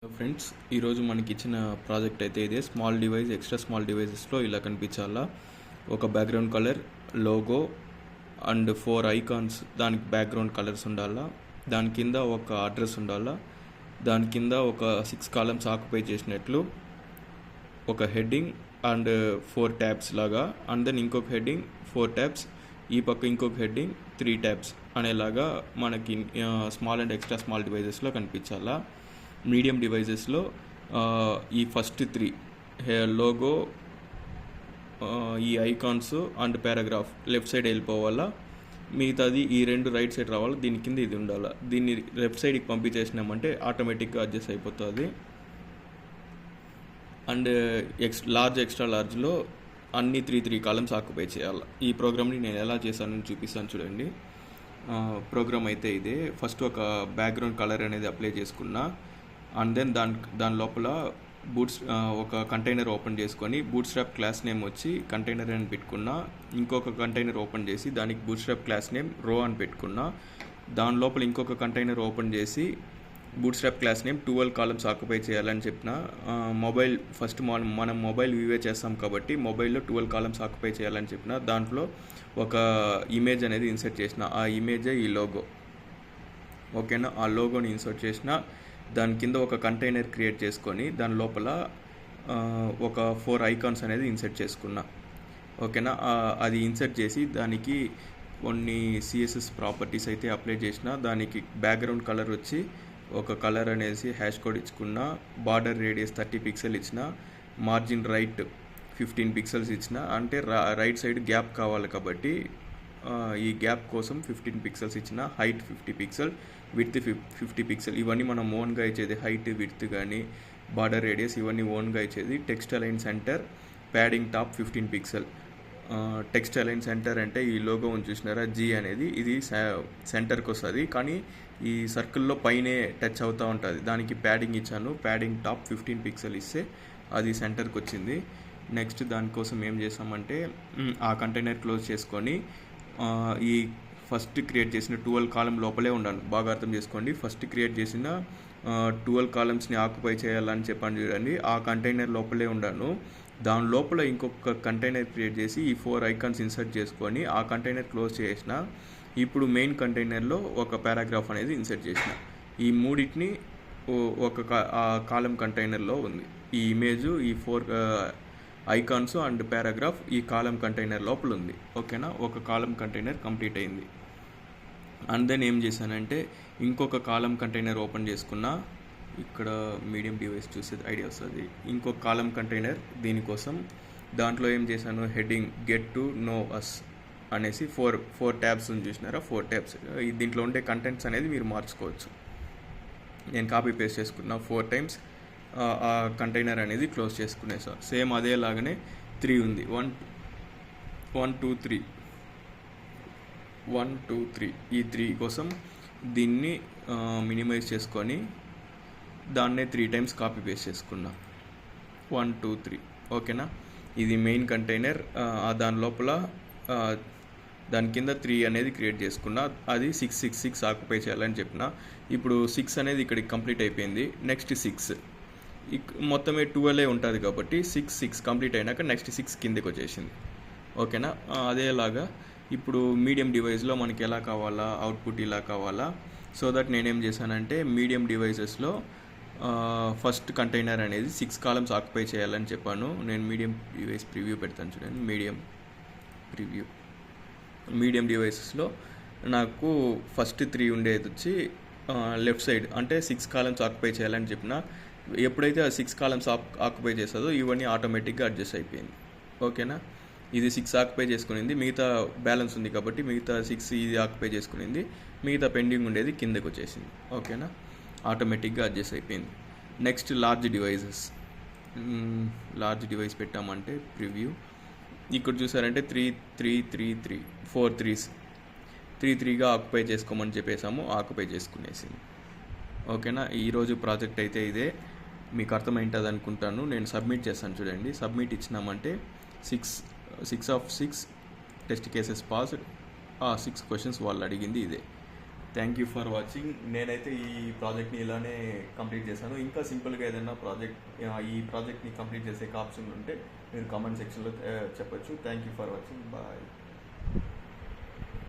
Friends, ఈరోజు మనకి ఇచ్చిన ప్రాజెక్ట్ అయితే ఇదే. స్మాల్ డివైస్, ఎక్స్ట్రా స్మాల్ డివైజెస్లో ఇలా కనిపించాలా. ఒక background colour, logo and 4 icons, దానికి బ్యాక్గ్రౌండ్ కలర్స్ ఉండాలా. దాని కింద ఒక అడ్రస్ ఉండాలా. దాని కింద ఒక 6 కాలమ్స్ ఆక్యుపై చేసినట్లు ఒక హెడ్డింగ్ అండ్ 4 ట్యాబ్స్ లాగా, అండ్ దెన్ ఇంకొక హెడ్డింగ్ 4 ట్యాబ్స్, ఈ పక్క ఇంకొక హెడ్డింగ్ 3 ట్యాబ్స్ అనేలాగా మనకి స్మాల్ అండ్ ఎక్స్ట్రా స్మాల్ డివైజెస్లో కనిపించాలా. మీడియం డివైజెస్లో ఈ ఫస్ట్ 3 లోగో, ఈ icons and paragraph left side వెళ్ళిపోవాలా. మిగతాది ఈ 2 రైట్ సైడ్ రావాలి. దీని కింద ఇది ఉండాలి. దీన్ని లెఫ్ట్ సైడ్కి పంపించేసినామంటే ఆటోమేటిక్గా అడ్జస్ట్ అయిపోతుంది. అండ్ లార్జ్, ఎక్స్ట్రా లార్జ్లో అన్ని 3 కాలమ్స్ ఆక్యుపై చేయాలి. ఈ ప్రోగ్రామ్ని నేను ఎలా చేశానని చూపిస్తాను చూడండి. ప్రోగ్రామ్ అయితే ఇదే. ఫస్ట్ ఒక బ్యాక్గ్రౌండ్ కలర్ అనేది అప్లై చేసుకున్నా, అండ్ దెన్ దాని లోపల ఒక కంటైనర్ ఓపెన్ చేసుకొని బూట్స్ట్రాప్ క్లాస్ నేమ్ వచ్చి కంటైనర్ అని పెట్టుకున్నా. ఇంకొక కంటైనర్ ఓపెన్ చేసి దానికి బూట్స్ట్రాప్ క్లాస్ నేమ్ రో అని పెట్టుకున్నా. దాని లోపల ఇంకొక కంటైనర్ ఓపెన్ చేసి bootstrap class name 12 columns occupy చేయాలని చెప్పిన. మొబైల్ ఫస్ట్ మనం మొబైల్ వ్యూవే చేస్తాం కాబట్టి మొబైల్లో 12 కాలమ్స్ ఆక్యుపై చేయాలని చెప్పిన. దాంట్లో ఒక ఇమేజ్ అనేది ఇన్సర్ట్ చేసిన. ఆ ఇమేజే ఈ లోగో. ఓకేనా, ఆ లోగోని ఇన్సర్ట్ చేసిన. దాని కింద ఒక కంటైనర్ క్రియేట్ చేసుకొని దాని లోపల ఒక 4 ఐకాన్స్ అనేది ఇన్సర్ట్ చేసుకున్నా. ఓకేనా, అది ఇన్సర్ట్ చేసి దానికి కొన్ని సిఎస్ఎస్ ప్రాపర్టీస్ అయితే అప్లై చేసిన. దానికి బ్యాక్గ్రౌండ్ కలర్ వచ్చి ఒక కలర్ అనేసి హ్యాష్ కోడ్ ఇచ్చుకున్న. బార్డర్ రేడియస్ 30 పిక్సెల్ ఇచ్చిన. మార్జిన్ రైట్ 15 పిక్సెల్స్ ఇచ్చిన. అంటే రైట్ సైడ్ గ్యాప్ కావాలి కాబట్టి ఈ గ్యాప్ కోసం 15 పిక్సెల్స్ ఇచ్చిన. Height 50 pixel, width 50 pixel. ఇవన్నీ మనం ఓన్గా ఇచ్చేది. హైట్, విడ్త్ కానీ బార్డర్ రేడియస్ ఇవన్నీ ఓన్గా ఇచ్చేది. Text align centre, padding top 15 pixel. Text align centre అంటే ఈ లోగో ఉంది చూసినారా, జీ అనేది, ఇది సెంటర్కి వస్తుంది. కానీ ఈ సర్కిల్లో పైనే టచ్ అవుతూ ఉంటుంది. దానికి ప్యాడింగ్ ఇచ్చాను. ప్యాడింగ్ టాప్ 15 పిక్సెల్ ఇస్తే అది సెంటర్కి వచ్చింది. నెక్స్ట్ దానికోసం ఏం చేసామంటే ఆ కంటైనర్ క్లోజ్ చేసుకొని ఈ ఫస్ట్ క్రియేట్ చేసిన 12 కాలం లోపలే ఉండాలి. బాగా అర్థం చేసుకోండి. ఫస్ట్ క్రియేట్ చేసిన 12 కాలమ్స్ని ఆక్యుపై చేయాలని చెప్పండి చూడండి. ఆ కంటైనర్ లోపలే ఉండాను. దాని లోపల ఇంకొక కంటైనర్ క్రియేట్ చేసి ఈ 4 ఐకాన్స్ ఇన్సర్ట్ చేసుకొని ఆ కంటైనర్ క్లోజ్ చేసిన. ఇప్పుడు మెయిన్ కంటైనర్లో ఒక పారాగ్రాఫ్ అనేది ఇన్సర్ట్ చేసిన. ఈ మూడింటిని ఒక కాలం కంటైనర్లో ఉంది. ఈ ఇమేజ్, ఈ 4 ఐకాన్స్ అండ్ పారాగ్రాఫ్ ఈ కాలం కంటైనర్ లోపల ఉంది. ఓకేనా, ఒక కాలం కంటైనర్ కంప్లీట్ అయింది. అండ్ దెన్ ఏం చేశానంటే ఇంకొక కాలం కంటైనర్ ఓపెన్ చేసుకున్నా. ఇక్కడ మీడియం డివైస్ చూసే ఐడియా వస్తుంది. ఇంకొక కాలం కంటైనర్ దీనికోసం. దాంట్లో ఏం చేశాను, heading get to know us అనేసి 4 ట్యాబ్స్ ఉంది చూసినారా, 4 ట్యాబ్స్. దీంట్లో ఉండే కంటెంట్స్ అనేది మీరు మార్చుకోవచ్చు. నేను కాపీ పేస్ట్ చేసుకున్నా 4 టైమ్స్. ఆ కంటైనర్ అనేది క్లోజ్ చేసుకునేసా. సేమ్ అదేలాగానే 3 ఉంది. 1 2 3 1 2 3 ఈ 3 కోసం దీన్ని మినిమైజ్ చేసుకొని దాన్నే 3 టైమ్స్ కాపీ పేస్ట్ చేసుకున్నా. 1 2 3. ఓకేనా, ఇది మెయిన్ కంటైనర్. దాని లోపల దాని కింద 3 అనేది క్రియేట్ చేసుకున్నా. అది 6 ఆక్యుపై చేయాలని చెప్పిన. ఇప్పుడు 6 అనేది ఇక్కడికి కంప్లీట్ అయిపోయింది. నెక్స్ట్ 6 మొత్తమే 12 ఉంటుంది కాబట్టి 6 కంప్లీట్ అయినాక నెక్స్ట్ 6 కిందకి వచ్చేసింది. ఓకేనా, అదేలాగా ఇప్పుడు మీడియం డివైస్లో మనకి ఎలా కావాలా, అవుట్పుట్ ఇలా కావాలా. సో దట్ నేనేం చేశానంటే మీడియం డివైసెస్లో ఫస్ట్ కంటైనర్ అనేది 6 కాలమ్స్ ఆక్యుపై చేయాలని చెప్పాను. నేను మీడియం డివైస్ ప్రివ్యూ పెడతాను చూడండి. మీడియం డివైసెస్లో నాకు ఫస్ట్ 3 ఉండేది వచ్చి లెఫ్ట్ సైడ్, అంటే 6 కాలమ్స్ ఆక్యుపై చేయాలని చెప్పిన. ఎప్పుడైతే ఆ 6 కాలమ్స్ ఆక్యుపై చేస్తుందో ఇవన్నీ ఆటోమేటిక్గా అడ్జస్ట్ అయిపోయింది. ఓకేనా, ఇది 6 ఆక్యుపై చేసుకునింది. మిగతా బ్యాలెన్స్ ఉంది కాబట్టి మిగతా 6 ఇది ఆక్యుపై చేసుకునింది. మిగతా పెండింగ్ ఉండేది కిందకు వచ్చేసింది. ఓకేనా, ఆటోమేటిక్గా అడ్జస్ట్ అయిపోయింది. నెక్స్ట్ లార్జ్ డివైస్ పెట్టామంటే ప్రివ్యూ. ఇక్కడ చూసారంటే 4 3s 3గా ఆక్యుపై చేసుకోమని చెప్పేసాము. ఆక్యుపై చేసుకునేసింది. ఓకేనా, ఈరోజు ప్రాజెక్ట్ అయితే ఇదే. మీకు అర్థమైంటుంది అనుకుంటాను. నేను సబ్మిట్ చేస్తాను చూడండి. సబ్మిట్ ఇచ్చినామంటే 6 of 6 test cases pass. 6 questions వాళ్ళు అడిగింది ఇదే. Thank you for watching. నేనైతే ఈ ప్రాజెక్ట్ని ఇలానే కంప్లీట్ చేశాను. ఇంకా సింపుల్గా ఏదైనా ఈ ప్రాజెక్ట్ని కంప్లీట్ చేసే ఆప్షన్ ఉంటే మీరు కామెంట్ సెక్షన్లో చెప్పొచ్చు. Thank you for watching. Bye.